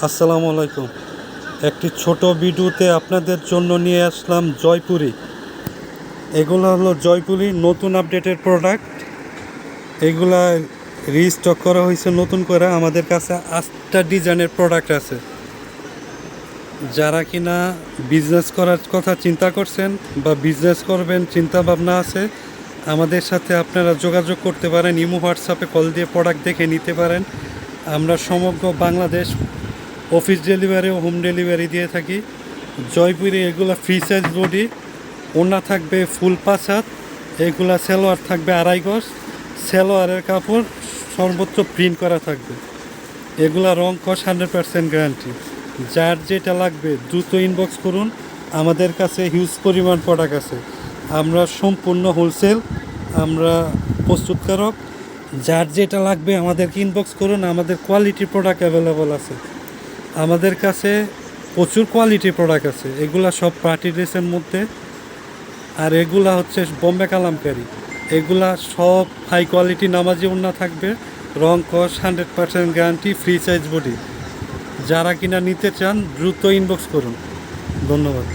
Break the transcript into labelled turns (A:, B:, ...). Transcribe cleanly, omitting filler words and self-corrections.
A: আসসালামু আলাইকুম। একটি ছোট ভিডিওতে আপনাদের জন্য নিয়ে আসলাম জয়পুরি। এগুলো হলো জয়পুরি নতুন আপডেটের প্রোডাক্ট। এগুলা রিস্টক করা হয়েছে নতুন করে। আমাদের কাছে 8টা ডিজাইনের প্রোডাক্ট আছে। যারা কিনা বিজনেস করার কথা চিন্তা করছেন বা বিজনেস করবেন চিন্তা ভাবনা আছে, আমাদের সাথে আপনারা যোগাযোগ করতে পারেন। ইমো হোয়াটসঅ্যাপে কল দিয়ে প্রোডাক্ট দেখে নিতে পারেন। আমরা সমগ্র বাংলাদেশ অফিস ডেলিভারি ও হোম ডেলিভারি দিয়ে থাকি। জয়পুরে এগুলা ফ্রি সাইজ বডি, ওড়না থাকবে ফুল 5 হাত, এগুলা সালোয়ার থাকবে 2.5 গজ। সালোয়ারের কাপড় সর্বোচ্চ প্রিন্ট করা থাকবে। এগুলা রং কস 100% গ্যারান্টি। যার যেটা লাগবে দ্রুত ইনবক্স করুন। আমাদের কাছে হিউজ পরিমাণ প্রোডাক্ট আছে। আমরা সম্পূর্ণ হোলসেল, আমরা প্রস্তুতকারক। যার যেটা লাগবে আমাদেরকে ইনবক্স করুন। আমাদের কোয়ালিটি প্রোডাক্ট অ্যাভেলেবল আছে। আমাদের কাছে প্রচুর কোয়ালিটির প্রোডাক্ট আছে। এগুলা সব পার্টি ড্রেসের মধ্যে, আর এগুলা হচ্ছে বোম্বে কালামকারি। এগুলা সব হাই কোয়ালিটি নামাজি ওড়না থাকবে, রং কস 100% গ্যারান্টি, ফ্রি সাইজ বডি। যারা কিনা নিতে চান দ্রুত ইনবক্স করুন। ধন্যবাদ।